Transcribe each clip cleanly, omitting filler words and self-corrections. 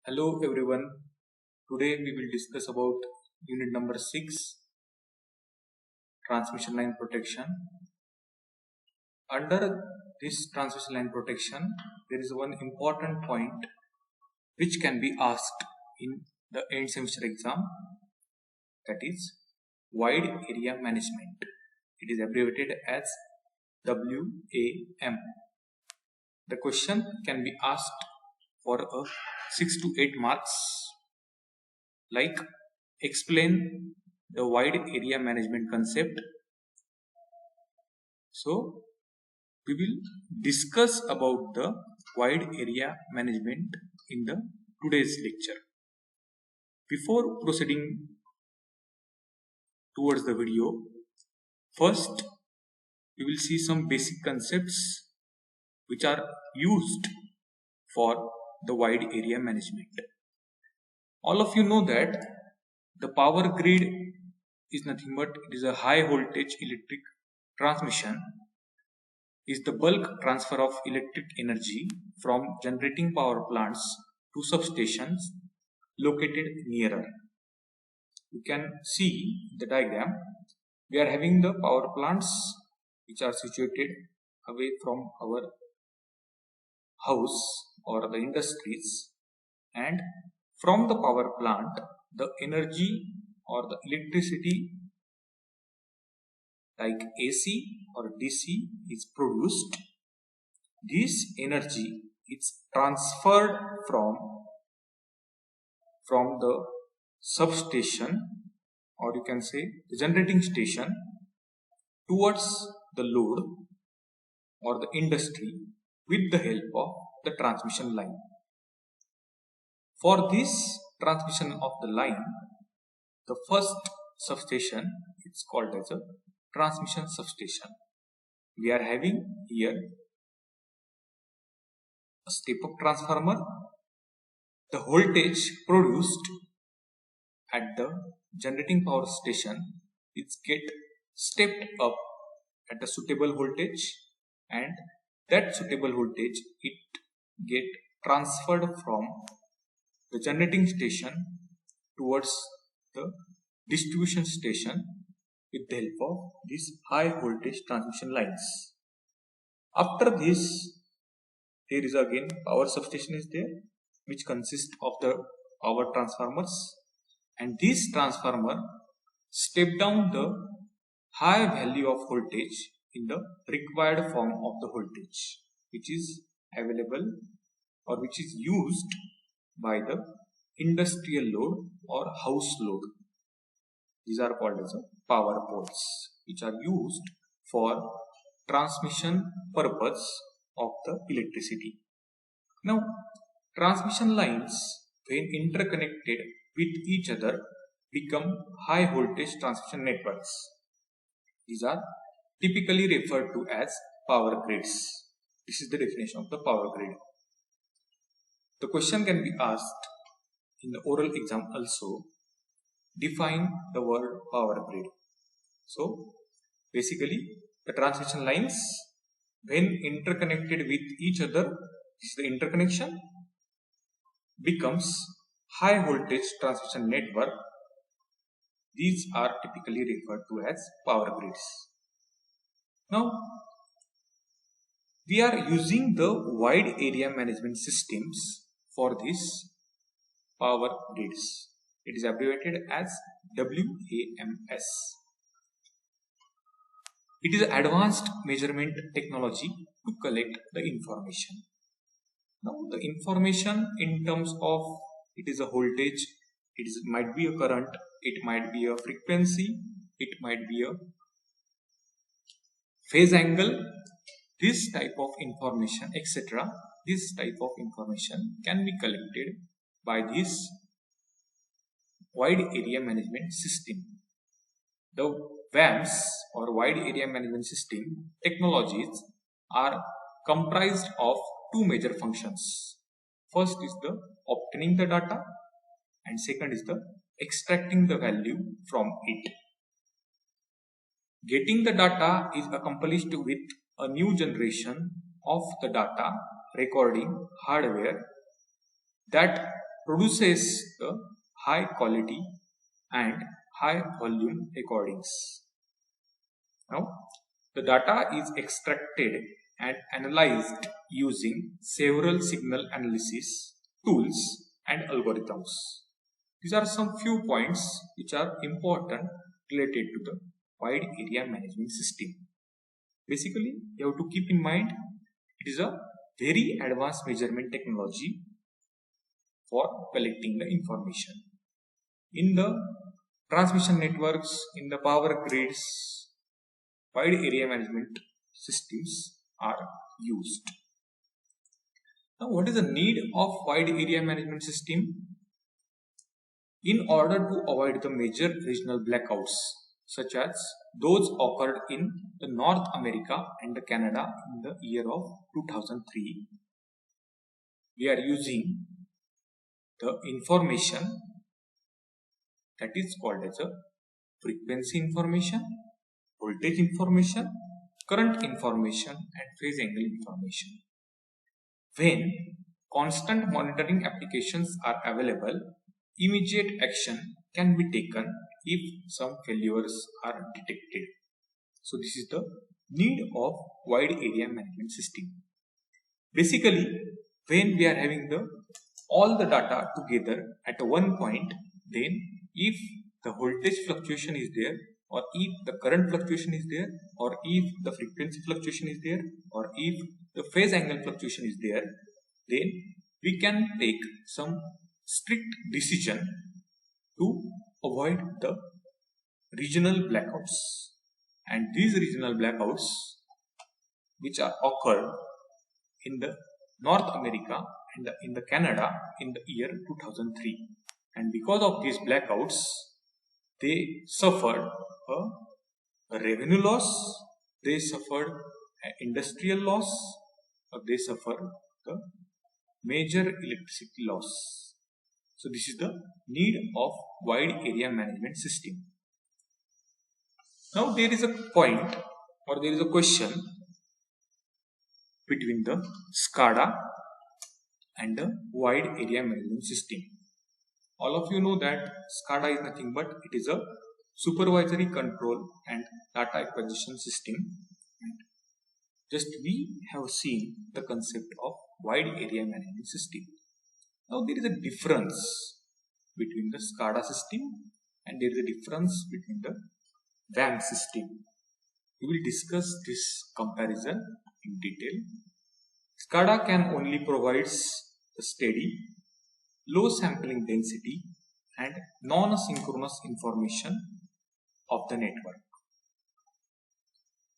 Hello everyone. Today we will discuss about unit number 6, transmission line protection. Under this transmission line protection, there is one important point which can be asked in the end semester exam, that is wide area management. It is abbreviated as WAM. The question can be asked for a 6 to 8 marks, like explain the wide area management concept. So we will discuss about the wide area management in the today's lecture. Before proceeding towards the video, first we will see some basic concepts which are used for the wide area management. All of you know that the power grid is nothing but it is a high voltage electric transmission, is the bulk transfer of electric energy from generating power plants to substations located nearer. You can see the diagram. We are having the power plants which are situated away from our house or the industries, and from the power plant the energy or the electricity like AC or DC is produced. This energy is transferred from the substation, or you can say the generating station, towards the load or the industry with the help of the transmission line. For this transmission of the line, the first substation is called as a transmission substation. We are having here a step-up transformer. The voltage produced at the generating power station is get stepped up at a suitable voltage, and that suitable voltage it get transferred from the generating station towards the distribution station with the help of these high voltage transmission lines. After this, there is again power substation is there, which consists of the power transformers, and this transformer step down the high value of voltage in the required form of the voltage which is available or which is used by the industrial load or house load. These are called as power poles, which are used for transmission purpose of the electricity. Now, transmission lines, when interconnected with each other, become high voltage transmission networks. These are typically referred to as power grids. This is the definition of the power grid. The question can be asked in the oral exam also. Define the word power grid. So basically the transmission lines, when interconnected with each other, this is the interconnection, becomes high voltage transmission network. These are typically referred to as power grids. Now we are using the wide area management systems for these power grids. It is abbreviated as WAMS. It is advanced measurement technology to collect the information. Now the information in terms of it is a voltage, might be a current, it might be a frequency, it might be a phase angle, this type of information, etc. This type of information can be collected by this wide area management system. The WAMS or wide area management system technologies are comprised of two major functions. First is the obtaining the data, and second is the extracting the value from it. Getting the data is accomplished with a new generation of the data recording hardware that produces the high quality and high volume recordings. Now, the data is extracted and analyzed using several signal analysis tools and algorithms. These are some few points which are important related to the wide area management system. Basically, you have to keep in mind it is a very advanced measurement technology for collecting the information. In the transmission networks, in the power grids, wide area management systems are used. Now, what is the need of wide area management system? In order to avoid the major regional blackouts, such as those occurred in the North America and the Canada in the year of 2003, we are using the information that is called as a frequency information, voltage information, current information and phase angle information. When constant monitoring applications are available, immediate action can be taken if some failures are detected. So this is the need of wide area management system. Basically, when we are having all the data together at one point, then if the voltage fluctuation is there, or if the current fluctuation is there, or if the frequency fluctuation is there, or if the phase angle fluctuation is there, then we can take some strict decision to avoid the regional blackouts. And these regional blackouts which are occurred in the North America and in the Canada in the year 2003. And because of these blackouts, they suffered a revenue loss, they suffered an industrial loss, or they suffered the major electricity loss. So this is the need of wide area management system. Now there is a point or there is a question between the SCADA and the wide area management system. All of you know that SCADA is nothing but it is a supervisory control and data acquisition system. And just we have seen the concept of wide area management system. Now there is a difference between the SCADA system and there is a difference between the WAM system. We will discuss this comparison in detail. SCADA can only provide the steady, low sampling density and non-synchronous information of the network.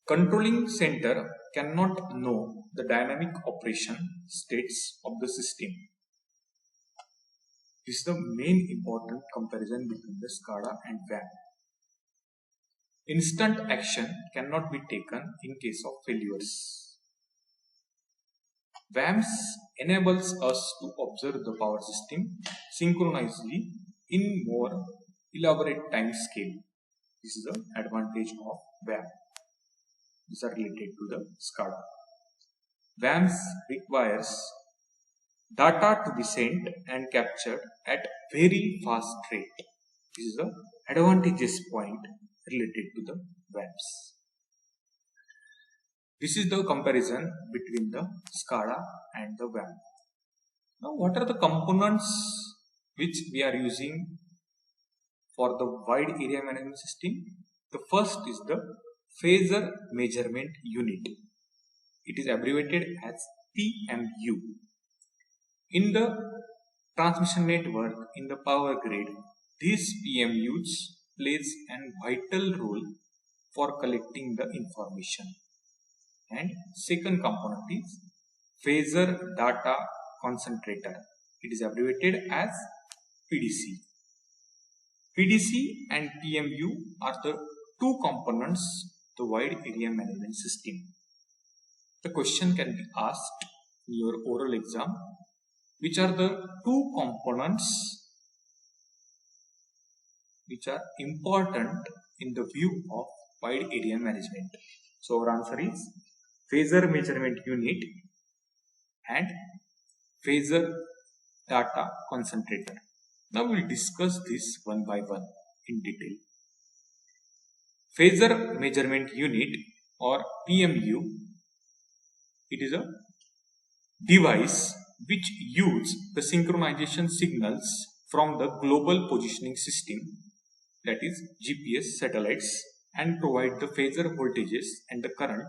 Controlling center cannot know the dynamic operation states of the system. This is the main important comparison between the SCADA and WAM. Instant action cannot be taken in case of failures. WAMS enables us to observe the power system synchronously in more elaborate time scale. This is the advantage of WAM. These are related to the SCADA. WAMS requires data to be sent and captured at very fast rate. This is the advantageous point related to the WAMS. This is the comparison between the SCADA and the WAM. Now, what are the components which we are using for the wide area management system? The first is the phasor measurement unit. It is abbreviated as PMU. In the transmission network, in the power grid, these PMUs plays a vital role for collecting the information. And second component is phasor data concentrator. It is abbreviated as PDC. PDC and PMU are the two components of the wide area management system. The question can be asked in your oral exam, which are the two components which are important in the view of wide area management. So our answer is phasor measurement unit and phasor data concentrator. Now we will discuss this one by one in detail. Phasor measurement unit or PMU, it is a device which uses the synchronization signals from the global positioning system, that is GPS satellites, and provide the phasor voltages and the current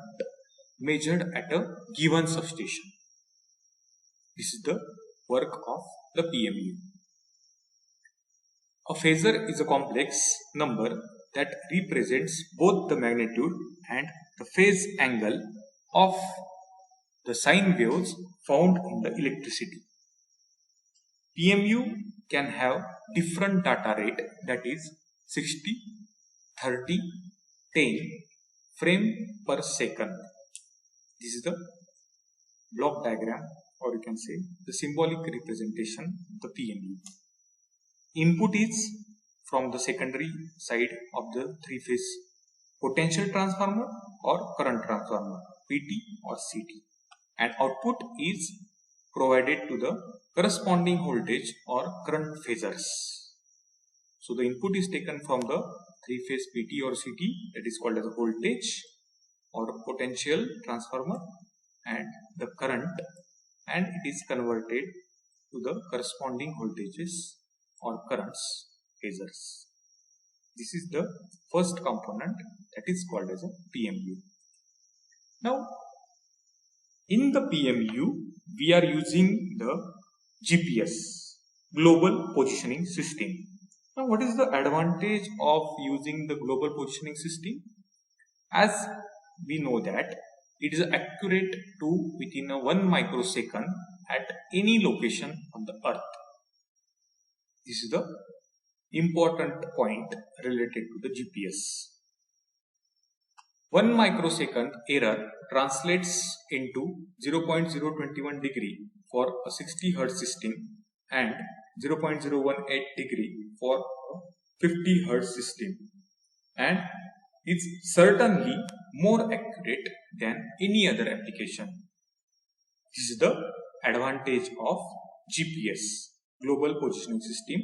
measured at a given substation. This is the work of the PMU. A phasor is a complex number that represents both the magnitude and the phase angle of the sine waves found in the electricity. PMU can have different data rate, that is 60, 30, 10 frame per second. This is the block diagram, or you can say the symbolic representation of the PMU. Input is from the secondary side of the three-phase potential transformer or current transformer, PT or CT, and output is provided to the corresponding voltage or current phasors. So the input is taken from the three-phase PT or CT, that is called as a voltage or potential transformer, and the current, and it is converted to the corresponding voltages or currents phasors. This is the first component, that is called as a PMU. Now in the PMU we are using the GPS, Global Positioning System. Now what is the advantage of using the Global Positioning System? As we know that it is accurate to within a 1 microsecond at any location on the earth. This is the important point related to the GPS. 1 microsecond error translates into 0.021 degree for a 60 Hz system and 0.018 degree for a 50 Hz system, and is certainly more accurate than any other application. This is the advantage of GPS, Global Positioning System,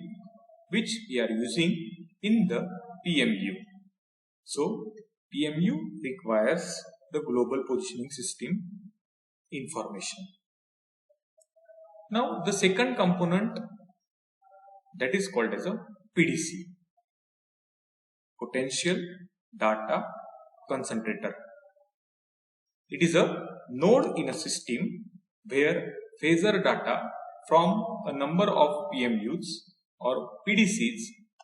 which we are using in the PMU. So PMU requires the Global Positioning System information. Now the second component, that is called as a PDC, Potential Data Concentrator. It is a node in a system where phasor data from a number of PMUs or PDCs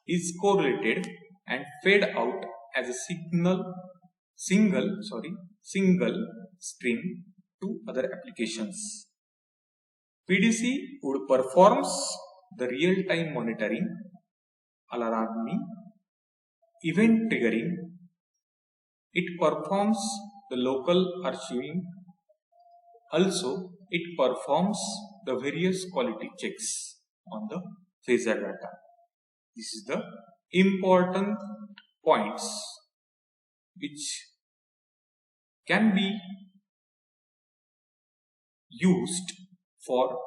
is correlated and fed out as a single stream to other applications. PDC would performs the real-time monitoring, alarming, event triggering. It performs the local archiving. Also, it performs the various quality checks on the phasor data. This is the important points which can be used for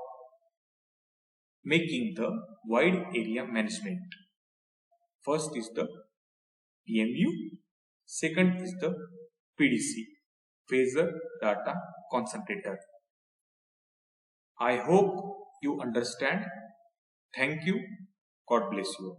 making the wide area management. First is the PMU, second is the PDC, Phasor Data Concentrator. I hope you understand. Thank you. God bless you.